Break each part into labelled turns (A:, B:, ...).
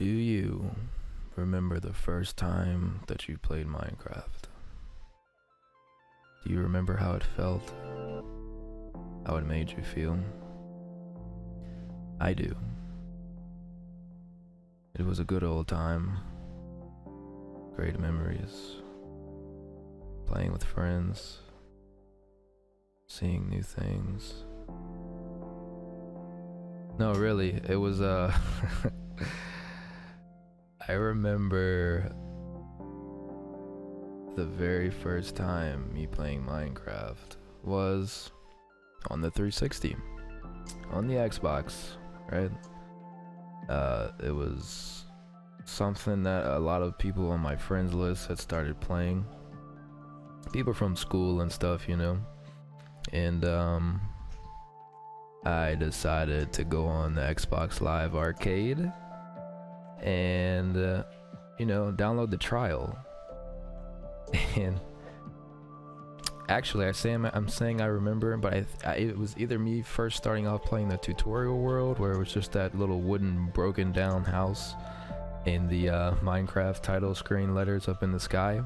A: Do you remember the first time that you played Minecraft? Do you remember how it felt? How it made you feel? I do. It was a good old time. Great memories. Playing with friends. Seeing new things. No, really, it was I remember the very first time me playing Minecraft was on the 360, on the Xbox, right? It was something that a lot of people on my friends list had started playing. People from school and stuff, you know. And I decided to go on the Xbox Live Arcade and download the trial. And actually I'm saying I remember, but it was either me first starting off playing the tutorial world, where it was just that little wooden broken down house in the Minecraft title screen letters up in the sky,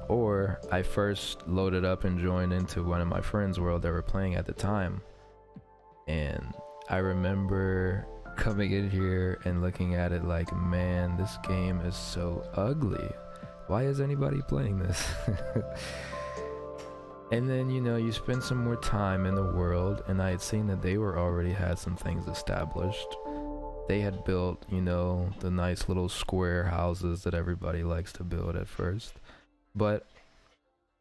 A: or I first loaded up and joined into one of my friends' world that were playing at the time. And I remember coming in here and looking at it like, man, this game is so ugly. Why is anybody playing this? And then, you spend some more time in the world, and I had seen that they already had some things established. They had built, the nice little square houses that everybody likes to build at first. But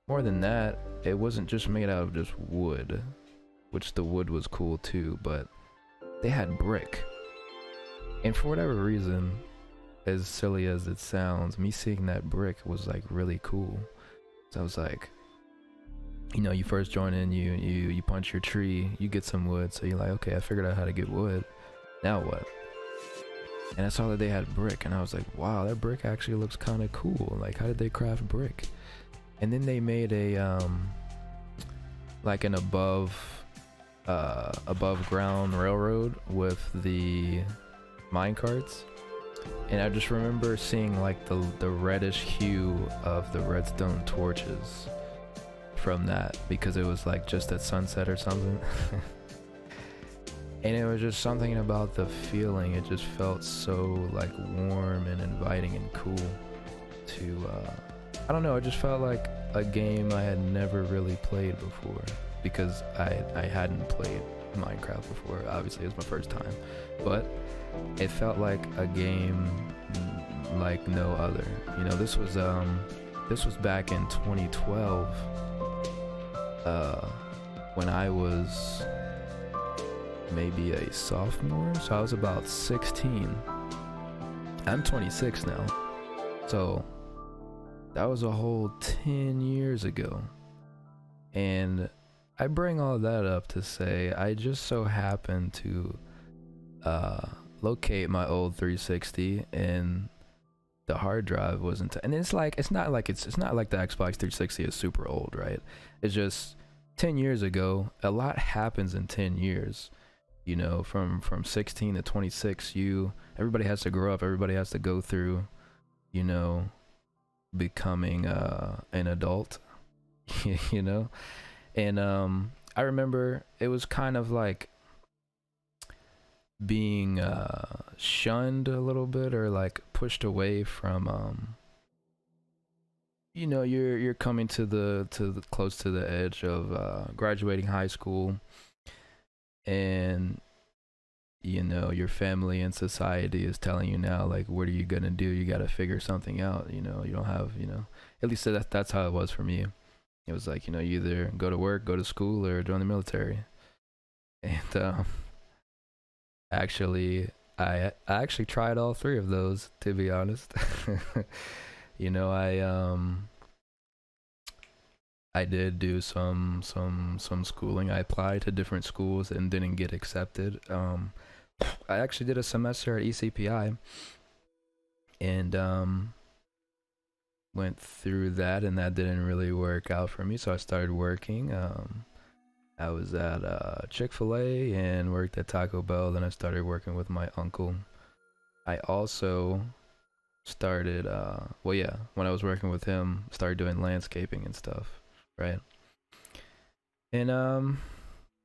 A: more than that, it wasn't just made out of just wood, which the wood was cool too, but they had brick. And for whatever reason, as silly as it sounds, me seeing that brick was like really cool. So I was like, you first join in, you punch your tree, you get some wood, so you're like, okay, I figured out how to get wood. Now what? And I saw that they had brick, and I was like, wow, that brick actually looks kind of cool. Like, how did they craft brick? And then they made a like an above ground railroad with the minecarts, and I just remember seeing like the reddish hue of the redstone torches from that, because it was like just at sunset or something. And it was just something about the feeling. It just felt so like warm and inviting and cool to I don't know, it just felt like a game I had never really played before, because I hadn't played Minecraft before. Obviously it was my first time, but it felt like a game like no other. This was back in 2012, when I was maybe a sophomore, so I was about 16. I'm 26 now, so that was a whole 10 years ago. And I bring all that up to say I just so happened to locate my old 360, and the hard drive wasn't and it's not like the Xbox 360 is super old, right? It's just 10 years ago, a lot happens in 10 years. From 16 to 26, everybody has to grow up, everybody has to go through, becoming an adult. And I remember it was kind of like being shunned a little bit, or like pushed away from you're coming to the close to the edge of graduating high school, and your family and society is telling you now, like, what are you gonna do? You gotta figure something out. You don't have, at least that's how it was for me. It was like, you either go to work, go to school, or join the military. And actually, I actually tried all three of those, to be honest. I did do some schooling. I applied to different schools and didn't get accepted. I actually did a semester at ECPI, and went through that, and that didn't really work out for me, so I started working. I was at Chick-fil-A and worked at Taco Bell. Then I started working with my uncle. I also started well, yeah, when I was working with him, started doing landscaping and stuff, right? And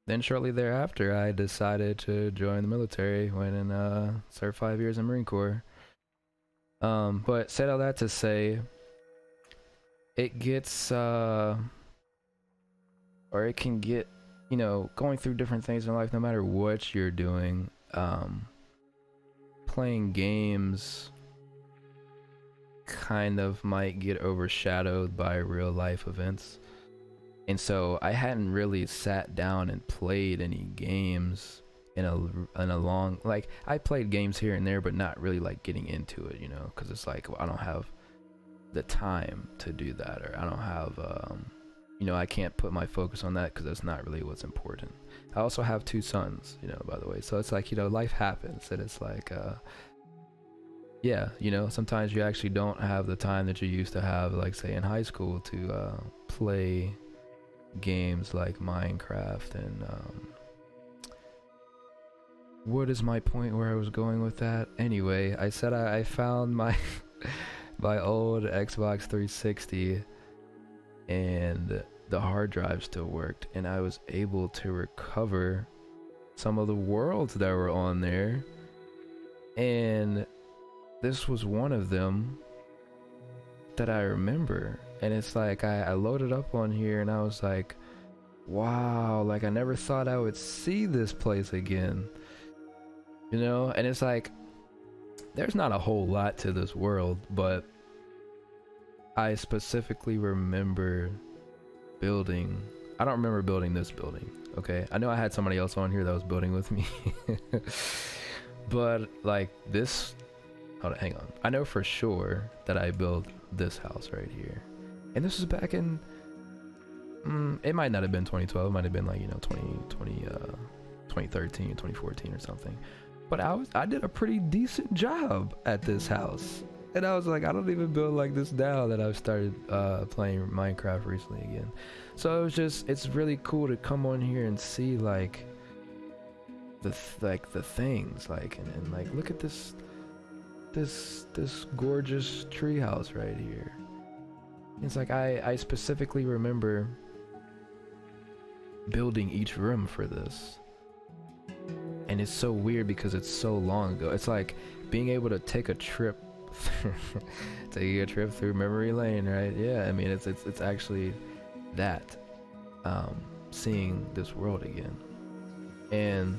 A: then shortly thereafter, I decided to join the military. Went and served 5 years in Marine Corps. But said all that to say, it gets or it can get, you know, going through different things in life, no matter what you're doing. Playing games kind of might get overshadowed by real life events. And so I hadn't really sat down and played any games in a long, like, I played games here and there, but not really like getting into it, you know, because it's like, well, I don't have the time to do that, or I don't have you know, I can't put my focus on that because that's not really what's important. I also have 2 sons, you know, by the way, so it's like, you know, life happens, and it's like yeah, you know, sometimes you actually don't have the time that you used to have, like say in high school, to play games like Minecraft. And what is my point where I was going with that? Anyway, I said I found my my old Xbox 360, and the hard drive still worked, and I was able to recover some of the worlds that were on there, and this was one of them that I remember. And it's like, I loaded up on here and I was like, wow, like I never thought I would see this place again, you know? And it's like, there's not a whole lot to this world, but I specifically remember building, I don't remember building this building, okay? I know I had somebody else on here that was building with me, but like this, hold on, hang on. I know for sure that I built this house right here. And this was back in, it might not have been 2012, it might have been like, you know, 2013, 2014 or something. But I did a pretty decent job at this house. And I was like, I don't even build like this now that I've started playing Minecraft recently again. So it was just, it's really cool to come on here and see like the things, like, and like, look at this gorgeous treehouse right here. It's like, I specifically remember building each room for this. And it's so weird because it's so long ago. It's like being able to take a trip through memory lane, right? Yeah, I mean, it's actually that, seeing this world again. And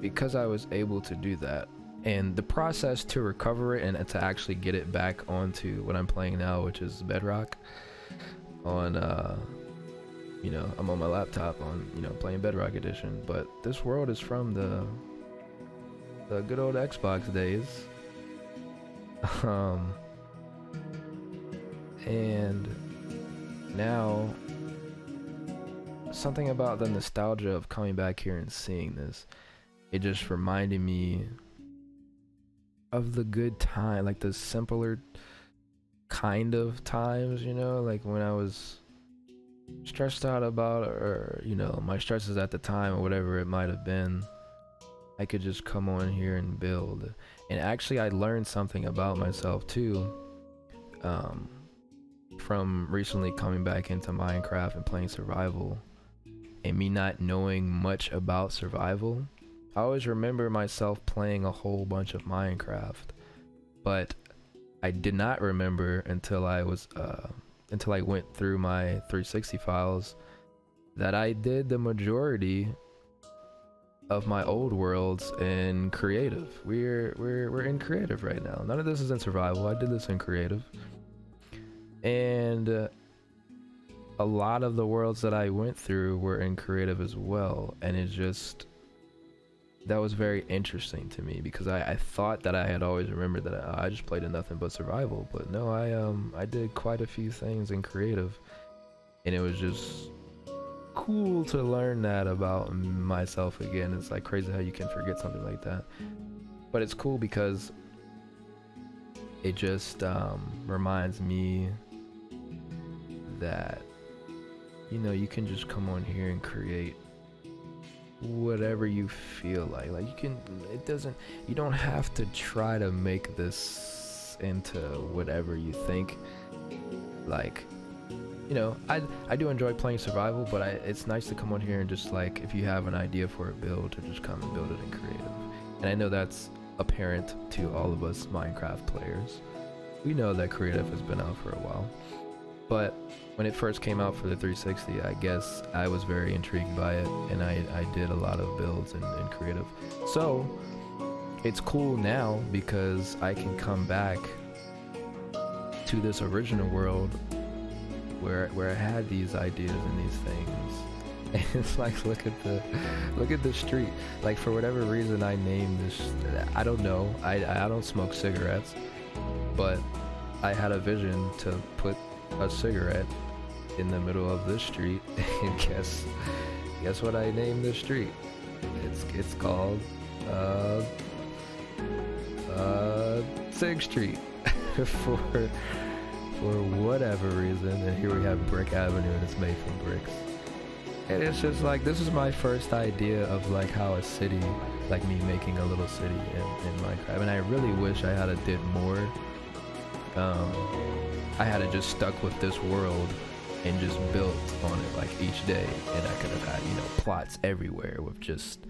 A: because I was able to do that, and the process to recover it and to actually get it back onto what I'm playing now, which is Bedrock, on you know, I'm on my laptop on, you know, playing Bedrock Edition. But this world is from the good old Xbox days. And now something about the nostalgia of coming back here and seeing this, it just reminded me of the good time, like the simpler kind of times, you know, like when I was stressed out about, or you know, my stresses at the time or whatever it might have been, I could just come on here and build. And actually I learned something about myself too, from recently coming back into Minecraft and playing survival, and me not knowing much about survival. I always remember myself playing a whole bunch of Minecraft, but I did not remember until I went through my 360 files that I did the majority of my old worlds in creative. We're in creative right now. None of this is in survival. I did this in creative. And a lot of the worlds that I went through were in creative as well, and it just, that was very interesting to me, because I thought that I had always remembered that I just played in nothing but survival, but no, I did quite a few things in creative, and it was just cool to learn that about myself again. It's like crazy how you can forget something like that, but it's cool because it just reminds me that, you know, you can just come on here and create whatever you feel like you can, it doesn't, you don't have to try to make this into whatever you think. Like, you know, I do enjoy playing survival, but it's nice to come on here and just like, if you have an idea for a build, to just come and build it in creative. And I know that's apparent to all of us Minecraft players. We know that creative has been out for a while, but when it first came out for the 360, I guess I was very intrigued by it, and I did a lot of builds in creative. So it's cool now because I can come back to this original world where I had these ideas and these things. And it's like, look at the street. Like, for whatever reason I named this, I don't know, I don't smoke cigarettes, but I had a vision to put a cigarette in the middle of this street, and guess what I named this street? It's called Sig Street for whatever reason. And here we have Brick Avenue, and it's made from bricks. And it's just like, this is my first idea of like how a city, like me making a little city in Minecraft. And I really wish I had a did more. I had just stuck with this world and just built on it like each day, and I could have had, you know, plots everywhere with just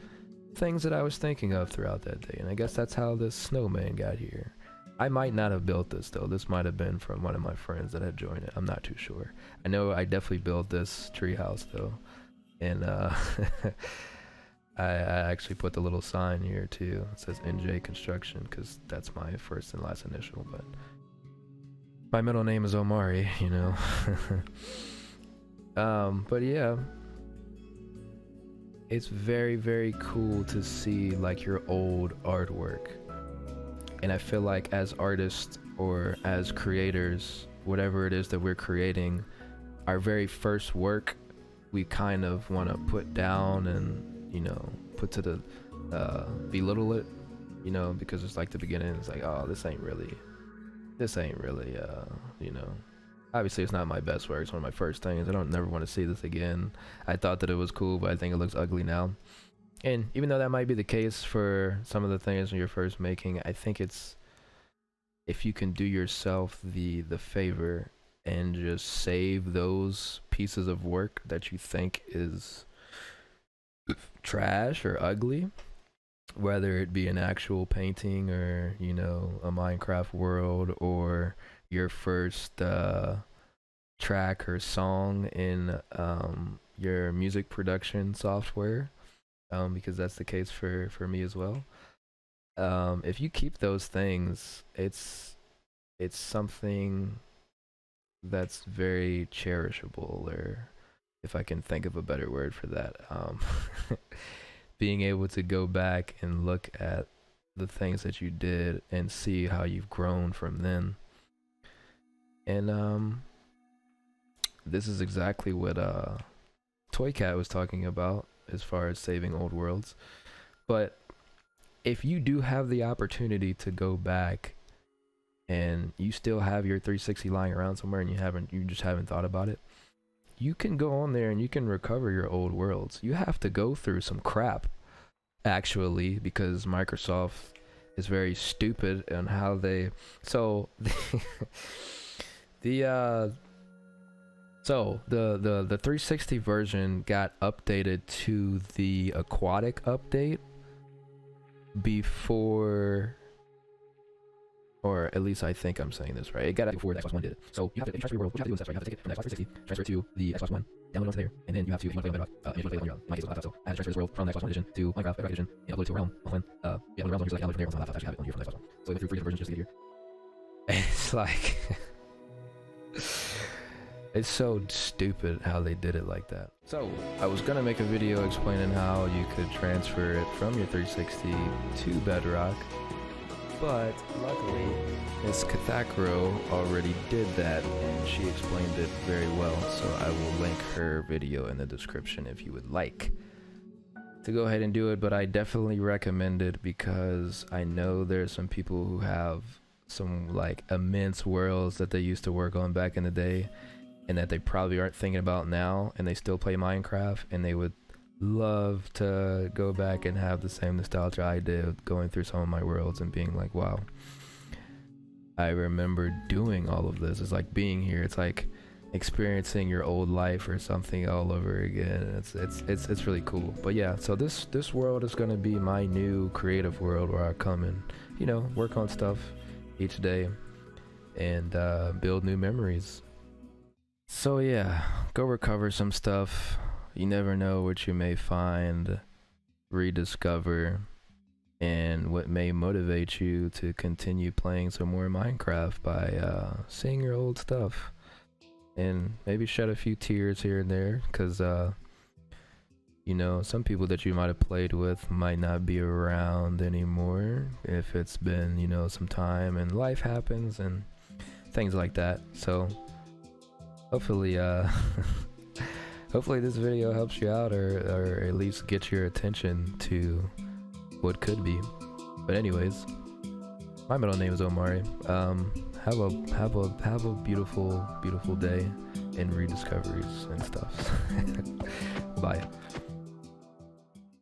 A: things that I was thinking of throughout that day. And I guess that's how this snowman got here. I might not have built this though. This might have been from one of my friends that had joined it. I'm not too sure. I know I definitely built this treehouse though, and I actually put the little sign here too. It says NJ Construction because that's my first and last initial, but my middle name is Omari, you know. But yeah, it's very, very cool to see like your old artwork. And I feel like as artists or as creators, whatever it is that we're creating, our very first work, we kind of want to put down and, you know, put to the, belittle it, you know, because it's like the beginning, it's like, oh, this ain't really, you know, obviously it's not my best work. It's one of my first things. I don't never want to see this again. I thought that it was cool, but I think it looks ugly now. And even though that might be the case for some of the things when you're first making, I think it's, if you can do yourself the favor and just save those pieces of work that you think is trash or ugly, whether it be an actual painting or, you know, a Minecraft world, or your first track or song in your music production software, because that's the case for me as well. If you keep those things, it's something that's very cherishable, or if I can think of a better word for that, being able to go back and look at the things that you did and see how you've grown from then. And this is exactly what Toy Cat was talking about as far as saving old worlds. But if you do have the opportunity to go back and you still have your 360 lying around somewhere and you just haven't thought about it, you can go on there and you can recover your old worlds. You have to go through some crap, actually, because Microsoft is very stupid on how they, so the 360 version got updated to the aquatic update before, or at least I think I'm saying this right. It got out before the Xbox One did it. So you have to transfer your world. What you have to do is that's right. You have to take it from the Xbox 360, transfer it to the Xbox One, download it onto there, and then you have to, if you want to play on Bedrock, if you want to play on your, in my case, it was laptop, so I had to transfer this world from the Xbox One edition to Minecraft Bedrock edition and upload it to a realm on when, yeah, the realms on here, so I downloaded from there onto my laptop. I actually have it on here from the Xbox One. So we went through 3 different versions just to get here. It's like, it's so stupid how they did it like that. So I was gonna make a video explaining how you could transfer it from your 360 to Bedrock, but luckily Miss Kathacro already did that and she explained it very well, so I will link her video in the description if you would like to go ahead and do it. But I definitely recommend it because I know there's some people who have some like immense worlds that they used to work on back in the day and that they probably aren't thinking about now, and they still play Minecraft, and they would love to go back and have the same nostalgia I did going through some of my worlds and being like, wow, I remember doing all of this. It's like being here. It's like experiencing your old life or something all over again. It's really cool. But yeah, so this world is gonna be my new creative world where I come and, you know, work on stuff each day and build new memories. So yeah, go recover some stuff. You never know what you may find, rediscover, and what may motivate you to continue playing some more Minecraft by seeing your old stuff. And maybe shed a few tears here and there, because you know, some people that you might have played with might not be around anymore if it's been, you know, some time, and life happens and things like that. So hopefully hopefully this video helps you out, or at least get your attention to what could be. But anyways, my middle name is Omari. Have a beautiful day and rediscoveries and stuff. Bye.